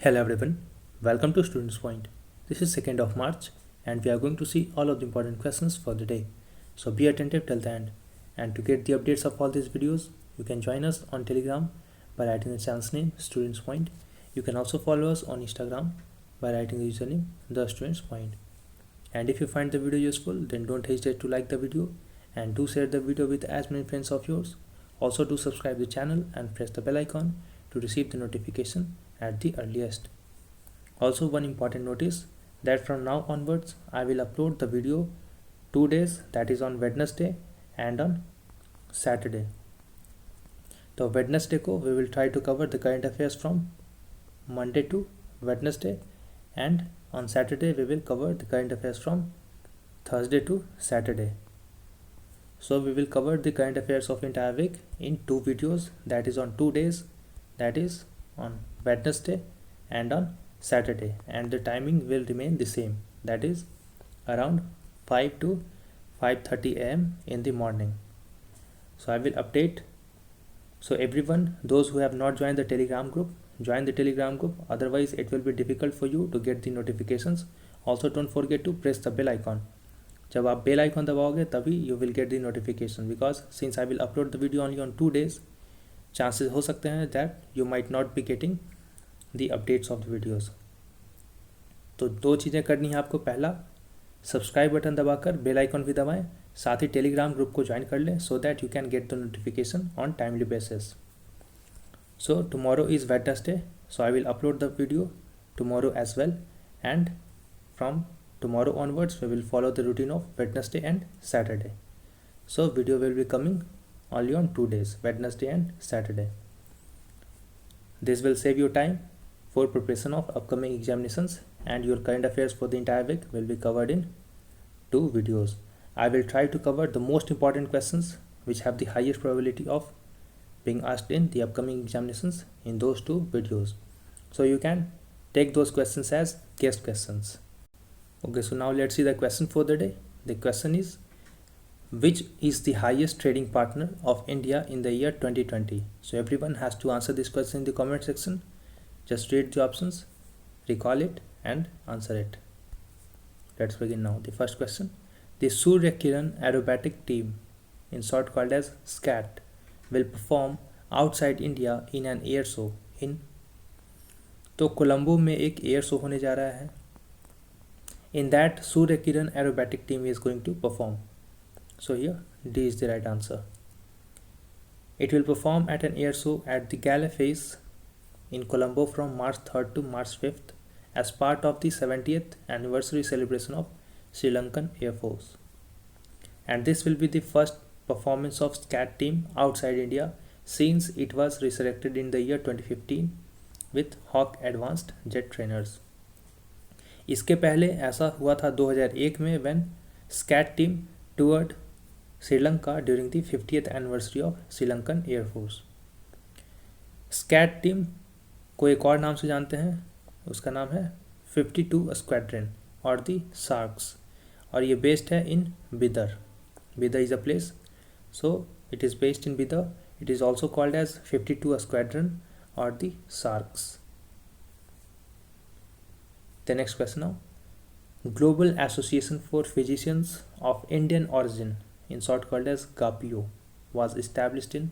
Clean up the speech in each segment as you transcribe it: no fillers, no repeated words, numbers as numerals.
Hello everyone, welcome to Students Point. This is 2nd of March and we are going to see all of the important questions for the day. So be attentive till the end. And to get the updates of all these videos, you can join us on Telegram by writing the channel's name Students Point. You can also follow us on Instagram by writing the username The Students Point. And if you find the video useful, then don't hesitate to like the video and do share the video with as many friends of yours. Also do subscribe the channel and press the bell icon to receive the notification at the earliest. Also, one important notice that from now onwards I will upload the video 2 days, that is on Wednesday and on Saturday. So Wednesday ko we will try to cover the current affairs from Monday to Wednesday, and on Saturday we will cover the current affairs from Thursday to Saturday. So we will cover the current affairs of entire week in 2 videos, that is on 2 days, that is on Wednesday and on Saturday, and the timing will remain the same, that is around 5 to 5:30 am in the morning. So I will update. So everyone, those who have not joined the Telegram group, join the Telegram group, otherwise it will be difficult for you to get the notifications. Also don't forget to press the bell icon. जब आप bell icon दबाओगे तभी you will get the notification, because since I will upload the video only on 2 days, chances हो सकते हैं that you might not be getting the updates of the videos. तो 2 चीज़ें करनी है आपको. पहला, सब्सक्राइब बटन दबाकर बेल आइकॉन भी दबाएं, साथ ही टेलीग्राम ग्रुप को ज्वाइन कर लें so that you can get the notification on timely basis. So tomorrow is Wednesday, so I will upload the video tomorrow as well, and from tomorrow onwards we will follow the routine of Wednesday and Saturday. So video will be coming only on 2 days, Wednesday and Saturday. This will save you time for preparation of upcoming examinations, and your current affairs for the entire week will be covered in 2 videos. I will try to cover the most important questions which have the highest probability of being asked in the upcoming examinations in those 2 videos. So you can take those questions as guest questions. Okay, so now let's see the question for the day. The question is, which is the highest trading partner of India in the year 2020? So everyone has to answer this question in the comment section. Just read the options, recall it and answer it. Let's begin now. The first question. The Surya Kiran Aerobatic Team, in short called as SCAT, will perform outside India in an air show in. तो कोलंबो में एक air show होने जा रहा है. In that, Surya Kiran Aerobatic Team is going to perform. So here D is the right answer. It will perform at an air show at the Gala Face in Colombo from March 3rd to March 5th as part of the 70th anniversary celebration of Sri Lankan Air Force. And this will be the first performance of SCAT team outside India since it was resurrected in the year 2015 with Hawk Advanced Jet Trainers. इसके पहले ऐसा हुआ था 2001 में when SCAT team toured Sri Lanka during the 50th anniversary of Sri Lankan Air Force. SCAT team को एक और नाम से जानते हैं, उसका नाम है 52 Squadron और दी Sharks, और ये बेस्ड है in Bidar. Bidar is a place, so it is based in Bidar. It is also called as 52 Squadron और the Sharks. The next question now. Global Association for Physicians of Indian Origin, in short called as GAPIO, was established in.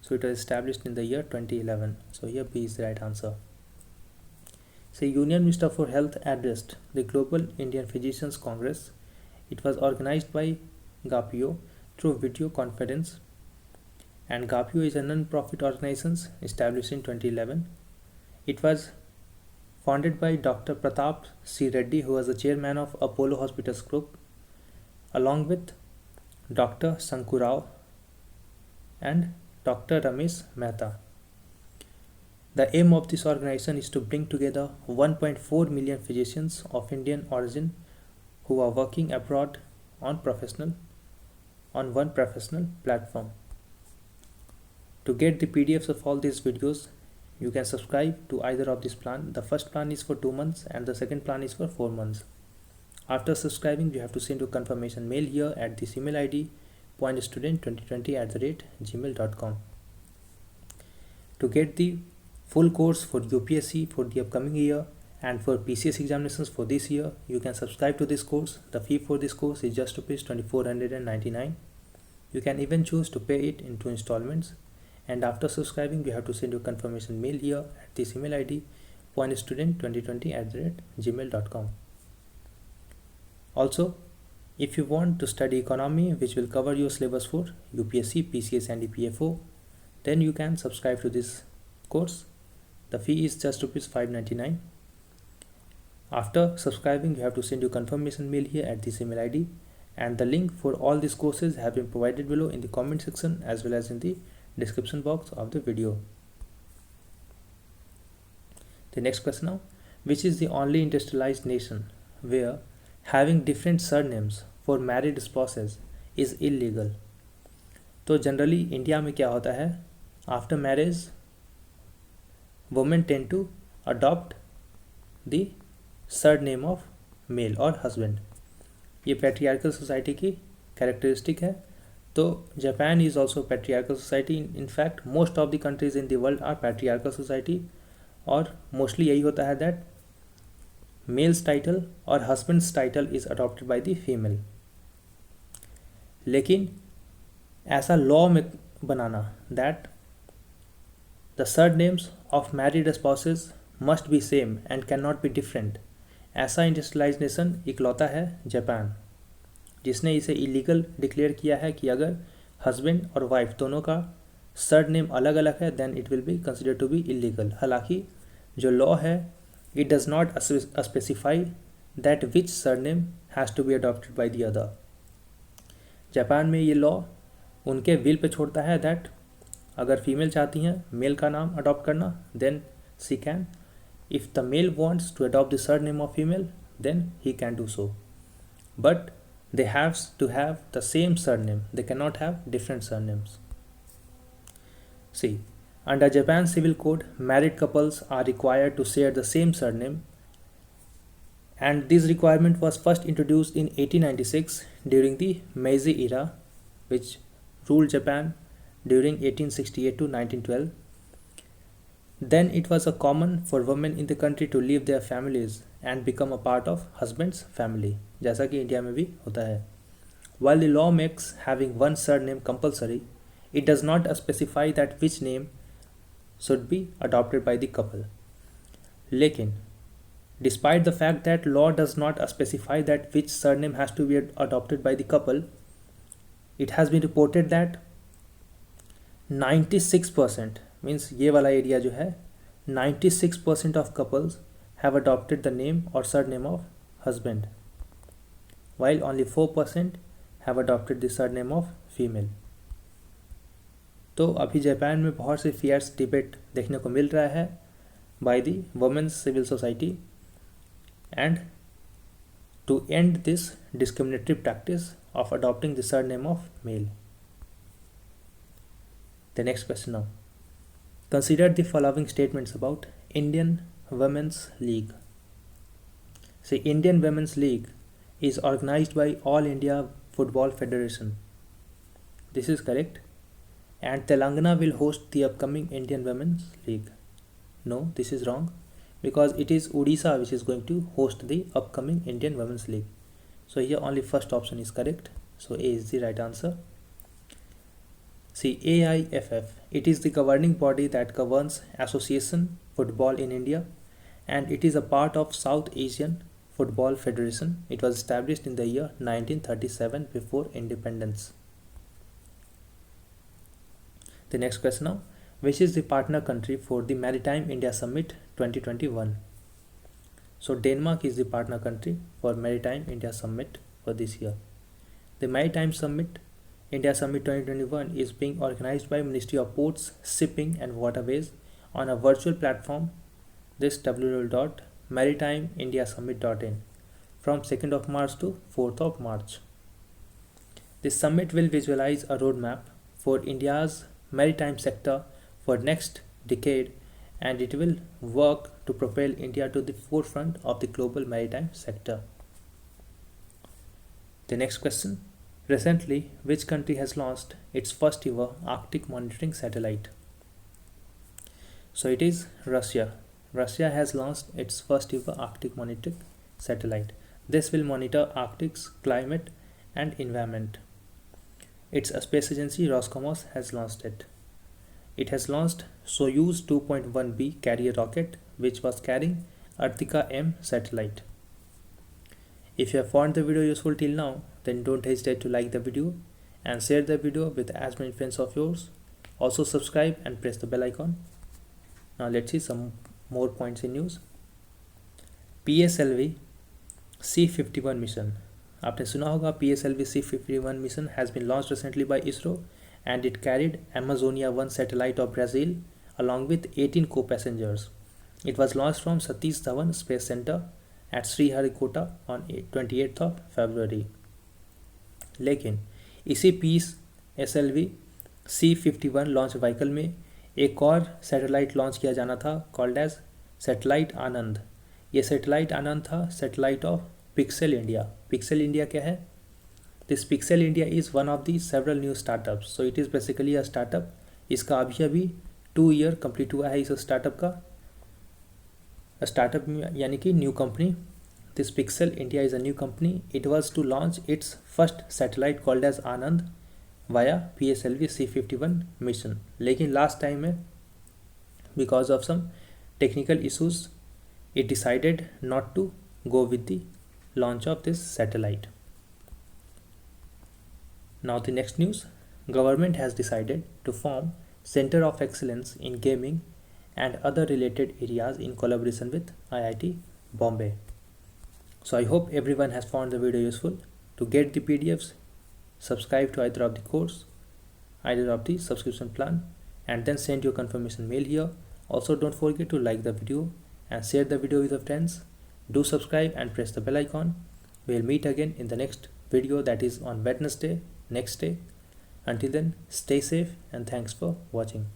So it was established in the year 2011. So here B is the right answer. So Union Minister for Health addressed the Global Indian Physicians Congress. It was organized by GAPIO through video conference, and GAPIO is a non-profit organization established in 2011. It was founded by Dr. Pratap C. Reddy, who was the chairman of Apollo Hospitals Group, along with Dr. Sanku Rao and Dr. Ramesh Mehta. The aim of this organization is to bring together 1.4 million physicians of Indian origin who are working abroad on one professional platform. To get the PDFs of all these videos, you can subscribe to either of this plan. The first plan is for 2 months and the second plan is for 4 months. After subscribing, you have to send your confirmation mail here at this email ID pointstudent2020@gmail.com. To get the full course for UPSC for the upcoming year and for PCS examinations for this year, you can subscribe to this course. The fee for this course is just rupees 2499. You can even choose to pay it in 2 installments, and after subscribing you have to send your confirmation mail here at this email ID pointstudent2020@gmail.com. Also, if you want to study economy, which will cover your syllabus for UPSC, PCS and EPFO, then you can subscribe to this course. The fee is just rupees 599. After subscribing, you have to send your confirmation mail here at this email ID, and the link for all these courses have been provided below in the comment section as well as in the description box of the video. The next question now, which is the only industrialized nation where having different surnames for married spouses is illegal? तो generally India में क्या होता है, after marriage women tend to adopt the surname of male और husband. ये patriarchal society की characteristic है. तो Japan is also patriarchal society. In fact most of the countries in the world are patriarchal society, और mostly यही होता है that males title और husbands title is adopted by the female. लेकिन ऐसा लॉ में बनाना that the surnames of married spouses must be same and can not be different, ऐसा इंडस्ट्रियलाइज नेशन इकलौता है जापान, जिसने इसे इलीगल डिक्लेयर किया है कि अगर हस्बैंड और वाइफ दोनों का सरनेम अलग अलग है then it will be consider to be illegal. हालांकि जो लॉ है it does not specify that which surname has to be adopted by the other. Japan में ये लॉ उनके विल पे छोड़ता है दैट अगर फीमेल चाहती हैं मेल का नाम अडॉप्ट करना then she can. If the male wants to adopt the surname of female, then he can do so. But they have to have the same surname. They cannot have different surnames. See, under Japan Civil Code, married couples are required to share the same surname. And this requirement was first introduced in 1896 during the Meiji era, which ruled Japan during 1868 to 1912. Then it was a common for women in the country to leave their families and become a part of husband's family, जैसा कि India में भी होता है. While the law makes having one surname compulsory, it does not specify that which name should be adopted by the couple. लेकिन despite the fact that law does not specify that which surname has to be adopted by the couple, it has been reported that 96% means ये वाला area जो है 96% of couples have adopted the name or surname of husband, while only 4% have adopted the surname of female. तो अभी Japan में बहुत से fears debate देखने को मिल रहा है by the women's civil society and to end this discriminatory practice of adopting the surname of male. The next question now, consider the following statements about Indian Women's League. See, Indian Women's League is organized by All India Football Federation. This is correct. And Telangana will host the upcoming Indian Women's League. No, this is wrong, because it is Odisha which is going to host the upcoming Indian Women's League. So here only first option is correct. So A is the right answer. See, AIFF, it is the governing body that governs Association Football in India, and it is a part of South Asian Football Federation. It was established in the year 1937 before independence. The next question now, which is the partner country for the Maritime India Summit 2021? So Denmark is the partner country for Maritime India Summit for this year. The Maritime Summit India Summit 2021 is being organized by Ministry of Ports, Shipping and Waterways on a virtual platform, this www.maritimeindiasummit.in, from 2nd of March to 4th of March. This summit will visualize a roadmap for India's maritime sector for next decade, and it will work to propel India to the forefront of the global maritime sector. The next question, recently, which country has launched its first ever Arctic monitoring satellite? So it is Russia. Russia has launched its first ever Arctic monitoring satellite. This will monitor Arctic's climate and environment. Its space agency Roscosmos has launched it. It has launched Soyuz 2.1B carrier rocket, which was carrying Artika M satellite. If you have found the video useful till now, then don't hesitate to like the video and share the video with as many friends of yours. Also subscribe and press the bell icon. Now let's see some more points in news. PSLV C51 mission. आपने सुना होगा PSLV C51 mission has been launched recently by ISRO and it carried Amazonia 1 satellite of Brazil along with 18 co-passengers. It was launched from Satish Dhawan Space Center at Sriharikota on 28th of February. लेकिन इसी PSLV C51 launch vehicle में एक और satellite launch किया जाना था called as satellite आनंद. ये satellite आनंद था satellite of pixel India. Pixel India क्या है? This Pixxel India is one of the several new startups. So it is basically a startup. इसका अभी 2 ईयर कंप्लीट हुआ है इस स्टार्टअप का. स्टार्टअप यानी कि new company. This Pixxel India is a new company. It was to launch its first satellite called as Anand via PSLV C51 mission. लेकिन last time में because of some technical issues it decided not to go with the launch of this satellite. Now the next news. Government has decided to form Center of Excellence in Gaming and other related areas in collaboration with IIT Bombay. So I hope everyone has found the video useful. To get the PDFs, subscribe to either of the course, either of the subscription plan, and then send your confirmation mail here. Also don't forget to like the video and share the video with your friends. Do subscribe and press the bell icon. We'll meet again in the next video, that is on Wednesday next day. Until then, stay safe and thanks for watching.